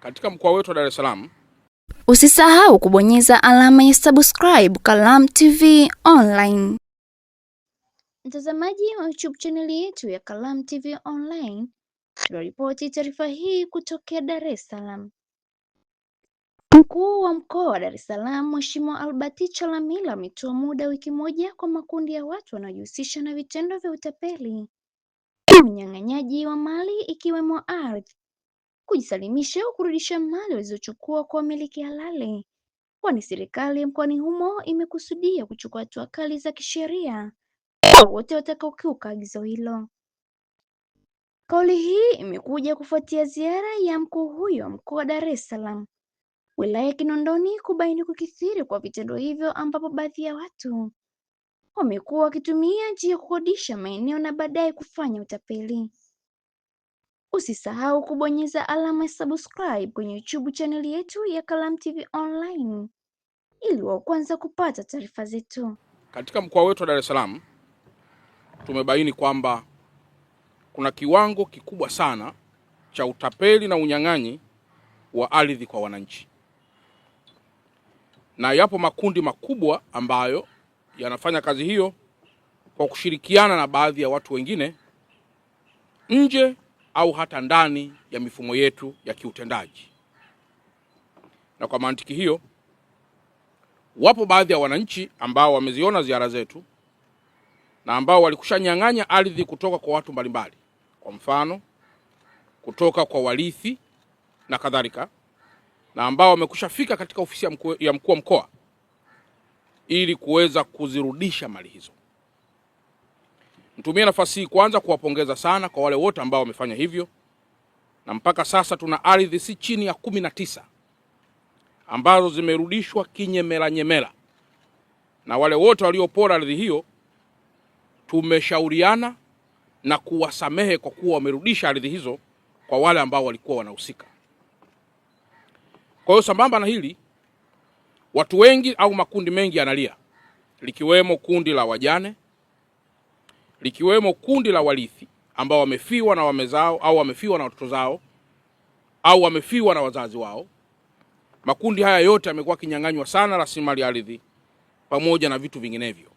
katika mkoa wetu wa Dar es Salaam. Usisahau kubonyeza alama ya subscribe Kalamu TV Online. Mtazamaji wa YouTube channel yetu ya Kalamu TV Online, tunaripoti taarifa hii kutokea Dar es Salaam. Mkuu wa mkoa wa Dar es Salaam Mheshimiwa Albert Chalamila ametoa muda wiki moja kwa makundi ya watu wanaojihusisha na vitendo vya utapeli, unyang'anyaji wa mali ikiwemo ardhi, kujisalimisha au kurudisha mali walizochukua kwa wamiliki halali, kwani serikali mkoani humo imekusudia kuchukua hatua kali za kisheria kwa wote watakaokiuka agizo hilo. Kauli hii imekuja kufuatia ziara ya mkuu huyo mkoa wa Dar es Salaam wilaya ya Kinondoni kubaini kukithiri kwa vitendo hivyo, ambapo baadhi ya watu wamekuwa wakitumia njia ya kukodisha maeneo na baadaye kufanya utapeli. Usisahau kubonyeza alama ya subscribe kwenye YouTube channel yetu ya Kalamu TV Online ili wa kwanza kupata taarifa zetu. Katika mkoa wetu wa Dar es Salaam tumebaini kwamba kuna kiwango kikubwa sana cha utapeli na unyang'anyi wa ardhi kwa wananchi, na yapo makundi makubwa ambayo yanafanya kazi hiyo kwa kushirikiana na baadhi ya watu wengine nje au hata ndani ya mifumo yetu ya kiutendaji. Na kwa mantiki hiyo, wapo baadhi ya wananchi ambao wameziona ziara zetu na ambao walikushanyang'anya ardhi kutoka kwa watu mbalimbali, kwa mfano kutoka kwa warithi na kadhalika, na ambao wamekushafika katika ofisi ya mkuu wa mkoa ili kuweza kuzirudisha mali hizo. Nitumie nafasi hii kwanza kuwapongeza sana kwa wale wote ambao wamefanya hivyo, na mpaka sasa tuna ardhi si chini ya 19 ambazo zimerudishwa kinyemela, na wale wote waliopora ardhi hiyo tumeshauriana na kuwasamehe kwa kuwa wamerudisha ardhi hizo kwa wale ambao walikuwa wanahusika. Kwa hiyo sambamba na hili, watu wengi au makundi mengi yanalia, likiwemo kundi la wajane, likiwemo kundi la warithi ambao wamefiwa na wame zao au wamefiwa na watoto zao au wamefiwa na wazazi wao. Makundi haya yote yamekuwa kinyang'anywa sana rasilimali ardhi pamoja na vitu vinginevyo.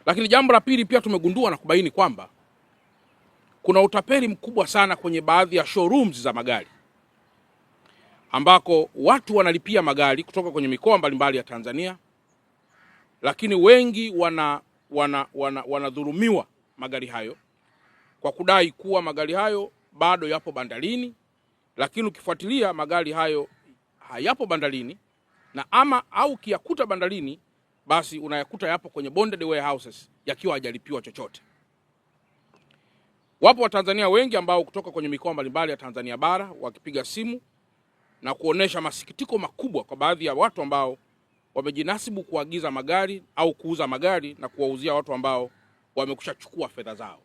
Lakini jambo la pili pia tumegundua na kubaini kwamba kuna utapeli mkubwa sana kwenye baadhi ya showrooms za magari, ambako watu wanalipia magari kutoka kwenye mikoa mbalimbali ya Tanzania, lakini wengi wanadhulumiwa magari hayo kwa kudai kuwa magari hayo bado yapo bandarini, lakini ukifuatilia magari hayo hayapo bandarini, na au kiyakuta bandarini basi unayakuta yapo kwenye bonded warehouses yakiwa hajalipiwa chochote. Wapo Watanzania wengi ambao kutoka kwenye mikoa mbalimbali ya Tanzania bara wakipiga simu na kuonesha masikitiko makubwa kwa baadhi ya watu ambao wamejinasibu kuagiza magari au kuuza magari na kuwauzia watu ambao wamekushachukua fedha zao.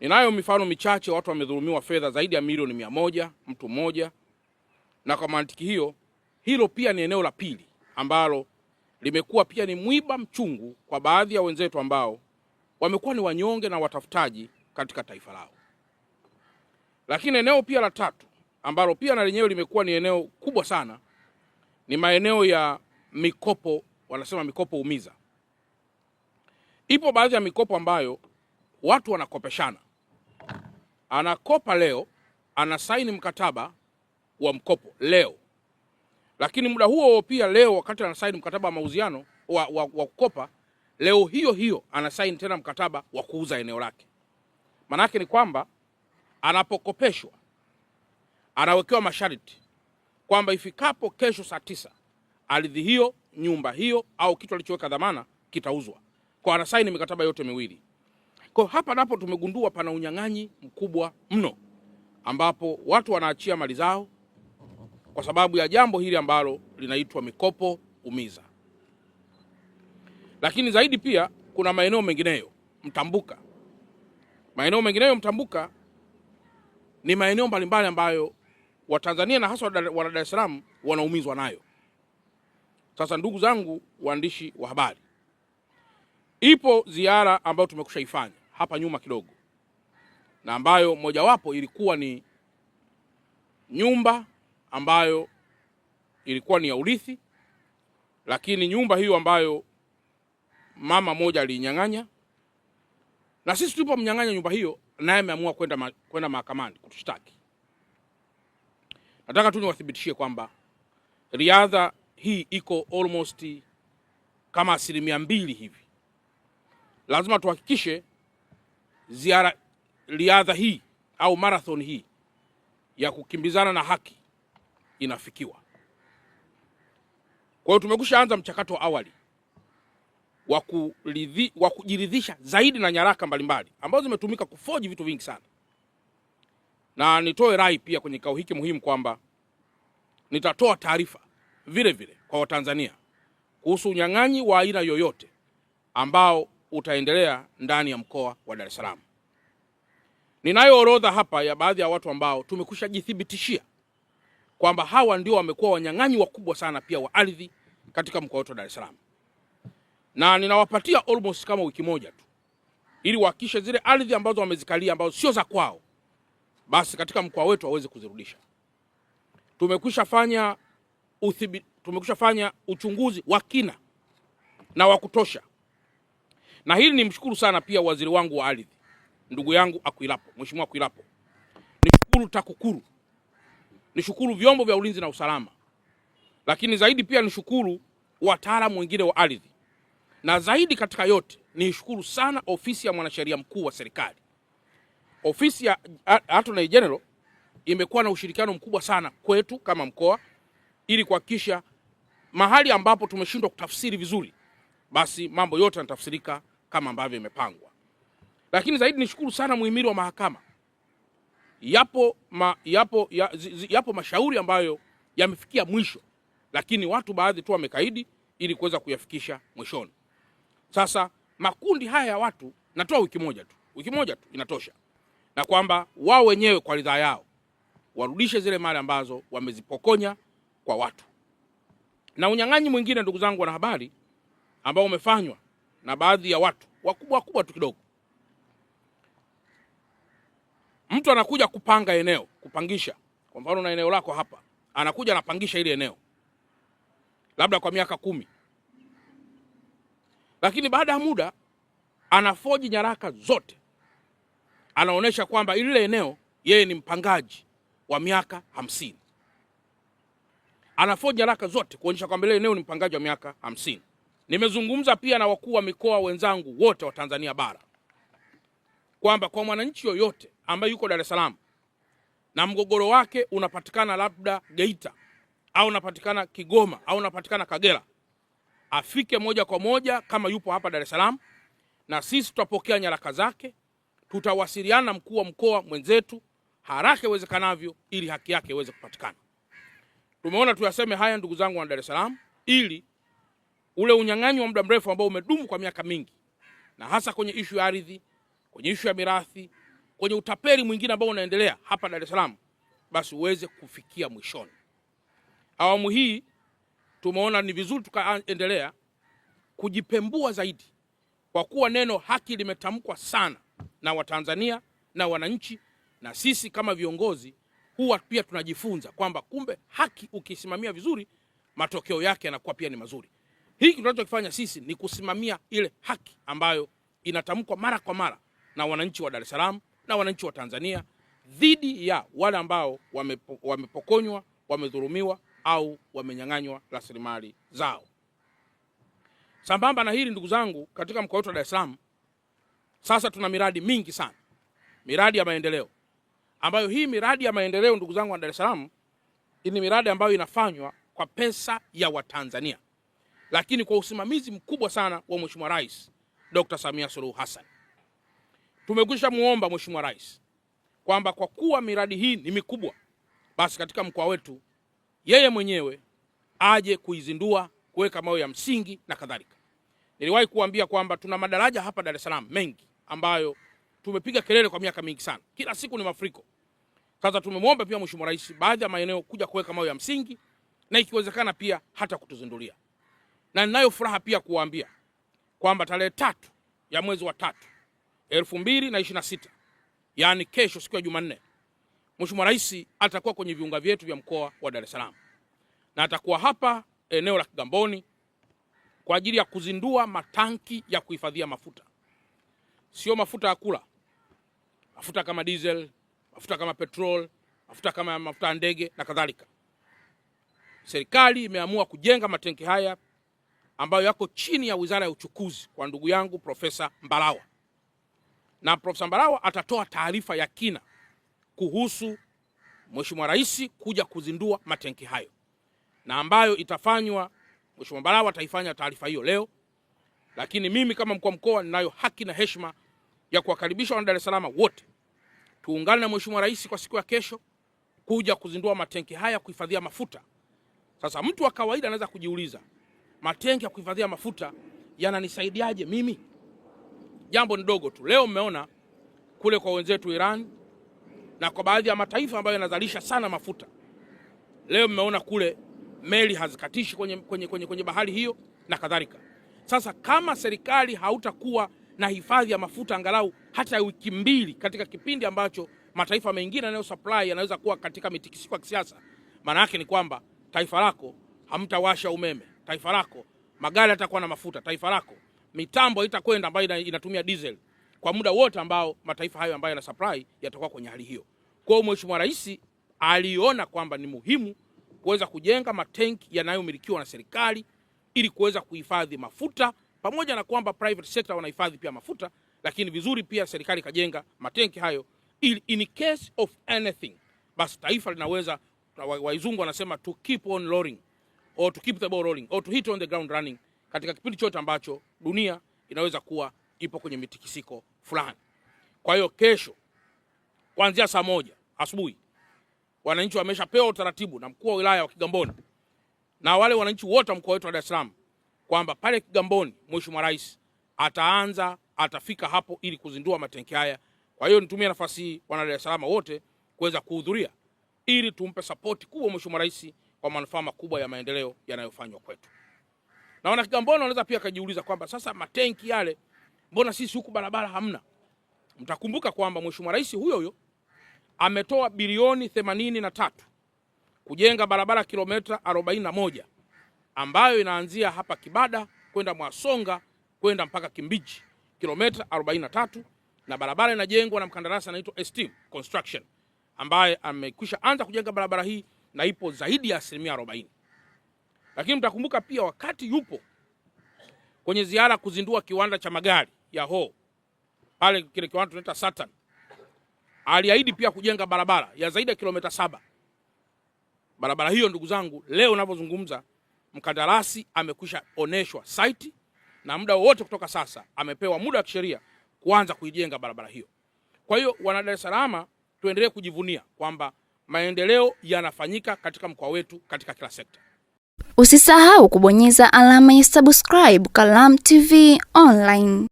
Ninayo mifano michache, watu wamedhulumiwa fedha zaidi ya milioni 100 mtu mmoja, na kwa mantiki hiyo, hilo pia ni eneo la pili ambalo limekuwa pia ni mwiba mchungu kwa baadhi ya wenzetu ambao wamekuwa ni wanyonge na watafutaji katika taifa lao. Lakini eneo pia la tatu ambalo pia na lenyewe limekuwa ni eneo kubwa sana ni maeneo ya mikopo, wanasema mikopo umiza. Ipo baadhi ya mikopo ambayo watu wanakopeshana. Anakopa leo, anasaini mkataba wa mkopo leo, lakini muda huo pia leo wakati anasaini mkataba wa mauziano wa kukopa, leo hiyo hiyo anasaini tena mkataba wa kuuza eneo lake. Manake ni kwamba anapokopeshwa anawekewa masharti kwamba ifikapo kesho saa 9 ardhi hiyo, nyumba hiyo au kitu alichoweka dhamana kitauzwa. Kwa anasaini mikataba yote miwili. Kwa hapa napo tumegundua pana unyang'anyi mkubwa mno, ambapo watu wanaachia mali zao kwa sababu ya jambo hili ambalo linaitwa mikopo umiza. Lakini zaidi pia kuna maeneo mengineyo mtambuka. Maeneo mengineyo mtambuka ni maeneo mbalimbali ambayo Watanzania na hasa wana Dar es Salaam wanaumizwa nayo. Sasa ndugu zangu waandishi wa habari, ipo ziara ambayo tumekushaifanya hapa nyuma kidogo, na ambayo mojawapo ilikuwa ni nyumba ambayo ilikuwa ni ya urithi, lakini nyumba hiyo ambayo mama moja aliinyang'anya, na sisi tulipomnyang'anya nyumba hiyo, naye ameamua kwenda mahakamani kutushtaki. Nataka tu niwathibitishie kwamba riadha hii iko almost kama 2% hivi. Lazima tuhakikishe riadha hii au marathon hii ya kukimbizana na haki inafikiwa. Kwa hiyo tumekushaanza mchakato wa awali wa kujiridhisha zaidi na nyaraka mbalimbali ambazo zimetumika kufoji vitu vingi sana. Na nitoe rai pia kwenye kikao hiki muhimu kwamba nitatoa taarifa vile vile kwa Watanzania kuhusu unyang'anyi wa aina yoyote ambao utaendelea ndani ya mkoa wa Dar es Salaam. Ninayo orodha hapa ya baadhi ya watu ambao tumekushajithibitishia kwamba hawa ndio wamekuwa wanyang'anyi wakubwa sana pia wa ardhi katika mkoa wetu wa Dar es Salaam. Na ninawapatia almost kama wiki moja tu ili wahakikishe zile ardhi ambazo wamezikalia ambazo sio za kwao basi katika mkoa wetu waweze kuzirudisha. Tumekushafanya uchunguzi wa kina na wa kutosha. Na hili nimshukuru sana pia waziri wangu wa ardhi, ndugu yangu Akwilapo, Mheshimiwa Akwilapo. Nishukuru TAKUKURU. Nishukuru vyombo vya ulinzi na usalama. Lakini zaidi pia nishukuru wataalamu wengine wa ardhi. Na zaidi katika yote nishukuru sana ofisi ya mwanasheria mkuu wa serikali. Ofisi ya Attorney General imekuwa na ushirikiano mkubwa sana kwetu kama mkoa ili kuhakikisha mahali ambapo tumeshindwa kutafsiri vizuri basi mambo yote yanatafsirika kama ambavyo imepangwa. Lakini zaidi nishukuru sana muhimili wa mahakama. Yapo mashauri ambayo yamefikia mwisho, lakini watu baadhi tu wamekaidi ili kuweza kuyafikisha mwishoni. Sasa makundi haya ya watu natoa wiki moja tu inatosha, na kwamba wao wenyewe kwa ridhaa yao warudishe zile mali ambazo wamezipokonya kwa watu. Na unyang'anyi mwingine, ndugu zangu wanahabari, ambao umefanywa na baadhi ya watu wakubwa tu kidogo. Mtu anakuja kupanga eneo, kupangisha. Kwa mfano na eneo lako hapa, anakuja anapangisha ile eneo labda kwa miaka 10. Lakini baada ya muda anafoji nyaraka zote. Anaonesha kwamba ile eneo yeye ni mpangaji wa miaka 50. Anafoji nyaraka zote kuonyesha kwamba ile eneo ni mpangaji wa miaka 50. Nimezungumza pia na wakuu wa mikoa wenzangu wote wa Tanzania bara kwamba kwa mwananchi yoyote ambaye yuko Dar es Salaam na mgogoro wake unapatikana labda Geita au unapatikana Kigoma au unapatikana Kagera, afike moja kwa moja kama yupo hapa Dar es Salaam, na sisi tutapokea nyaraka zake, tutawasiliana na mkuu wa mkoa mwenzetu haraka iwezekanavyo ili haki yake iweze kupatikana. Tumeona tuyaseme haya ndugu zangu wa Dar es Salaam ili ule unyang'anyi wa muda mrefu ambao umedumu kwa miaka mingi, na hasa kwenye ishu ya ardhi, kwenye ishu ya mirathi, kwenye utapeli mwingine ambao unaendelea hapa Dar es Salaam, basi uweze kufikia mwishoni. Awamu hii tumeona ni vizuri tukaendelea kujipembua zaidi, kwa kuwa neno haki limetamkwa sana na Watanzania na wananchi, na sisi kama viongozi huwa pia tunajifunza kwamba kumbe haki ukisimamia vizuri matokeo yake yanakuwa pia ni mazuri. Hiki tunachokifanya sisi ni kusimamia ile haki ambayo inatamkwa mara kwa mara na wananchi wa Dar es Salaam na wananchi wa Tanzania dhidi ya wale ambao wamepokonywa, wamedhulumiwa au wamenyang'anywa rasilimali zao. Sambamba na hili ndugu zangu, katika mkoa wetu wa Dar es Salaam sasa tuna miradi mingi sana, miradi ya maendeleo, ambayo hii miradi ya maendeleo ndugu zangu wa Dar es Salaam ni miradi ambayo inafanywa kwa pesa ya Watanzania, lakini kwa usimamizi mkubwa sana wa Mheshimiwa Rais Dr. Samia Suluhu Hassan. Tumekwisha muomba Mheshimiwa Rais kwamba kwa kuwa miradi hii ni mikubwa, basi katika mkoa wetu yeye mwenyewe aje kuizindua, kuweka mawe ya msingi na kadhalika. Niliwahi kuambia kwamba tuna madaraja hapa Dar es Salaam mengi ambayo tumepiga kelele kwa miaka mingi sana, kila siku ni mafuriko. Sasa tumemwomba pia Mheshimiwa Rais baadhi ya maeneo kuja kuweka mawe ya msingi na ikiwezekana pia hata kutuzindulia. Na ninayo furaha pia kuwaambia kwamba tarehe 3 ya mwezi wa 3 2026, yani kesho siku ya Jumanne, Mheshimiwa Rais atakuwa kwenye viunga vyetu vya mkoa wa Dar es Salaam na atakuwa hapa eneo la Kigamboni kwa ajili ya kuzindua matanki ya kuhifadhia mafuta. Sio mafuta ya kula, mafuta kama diesel, mafuta kama petrol, mafuta kama mafuta ya ndege na kadhalika. Serikali imeamua kujenga matanki haya ambayo yako chini ya Wizara ya Uchukuzi kwa ndugu yangu Profesa Mbarawa. Na Profesa Mbarawa atatoa taarifa ya kina kuhusu Mheshimiwa Rais kuja kuzindua matanki hayo, na ambayo itafanywa, Mheshimiwa Mbarawa ataifanya taarifa hiyo leo, lakini mimi kama mkuu wa mkoa ninayo haki na heshima ya kuwakaribisha wana Dar es Salaam wote tuungane na Mheshimiwa Rais kwa siku ya kesho kuja kuzindua matanki haya kuhifadhia mafuta. Sasa mtu wa kawaida anaweza kujiuliza, matanki ya kuhifadhia mafuta yananisaidiaje mimi? Jambo ni dogo tu. Leo mmeona kule kwa wenzetu Iran na kwa baadhi ya mataifa ambayo yanazalisha sana mafuta. Leo mmeona kule meli hazikatishi kwenye bahari hiyo na kadhalika. Sasa kama serikali hautakuwa na hifadhi ya mafuta angalau hata wiki mbili katika kipindi ambacho mataifa mengine yanayo supply yanaweza kuwa katika mitikisiko ya kisiasa, maana yake ni kwamba taifa lako hamtawasha umeme, taifa lako magari yatakuwa na mafuta, taifa lako mitambo itakwenda ambayo inatumia diesel kwa muda wote ambao mataifa hayo ambayo yana supply yatakuwa kwenye hali hiyo. Kwa hiyo Mheshimiwa Rais aliona kwamba ni muhimu kuweza kujenga matanki yanayomilikiwa na serikali ili kuweza kuhifadhi mafuta, pamoja na kwamba private sector wanahifadhi pia mafuta, lakini vizuri pia serikali kajenga matanki hayo ili in case of anything basi taifa linaweza, waizungu wanasema to keep on rolling or to keep the ball rolling or to hit on the ground running katika kipindi chote ambacho dunia inaweza kuwa ipo kwenye mitikisiko fulani. Kwa hiyo kesho kuanzia saa 1 asubuhi wananchi wameshapewa utaratibu na mkuu wa wilaya wa Kigamboni na wale wananchi wote wa mkoa wetu wa Dar es Salaam kwamba pale Kigamboni Mheshimiwa Rais atafika hapo ili kuzindua matanki haya. Kwa hiyo nitumie nafasi hii wana Dar es Salaam wote kuweza kuhudhuria ili tumpe support kubwa Mheshimiwa Rais kwa manufaa makubwa ya maendeleo yanayofanywa kwetu. Na wana Kigamboni wanaweza pia kujiuliza kwamba sasa matanki yale mbona sisi huku barabara hamna? Mtakumbuka kwamba Mheshimiwa Rais huyo ametoa bilioni 83 kujenga barabara kilomita 41 ambayo inaanzia hapa Kibada kwenda Mwasonga kwenda mpaka Kimbiji, kilomita 43, na barabara inajengwa na mkandarasi anaitwa Esteem Construction ambaye amekwisha anza kujenga barabara hii na ipo zaidi ya 40%. Lakini mtakumbuka pia wakati yupo kwenye ziara kuzindua kiwanda cha magari ya Ho pale, kile kiwanda tunaita Saturn, aliahidi pia kujenga barabara ya zaidi ya kilomita 7. Barabara hiyo ndugu zangu, leo ninapozungumza mkandarasi amekwisha oneshwa site na muda wote kutoka sasa amepewa muda wa kisheria kuanza kuijenga barabara hiyo. Kwa hiyo wana Dar es Salaam tuendelee kujivunia kwamba maendeleo yanafanyika katika mkoa wetu katika kila sekta. Usisahau kubonyeza alama ya subscribe Kalamu TV Online.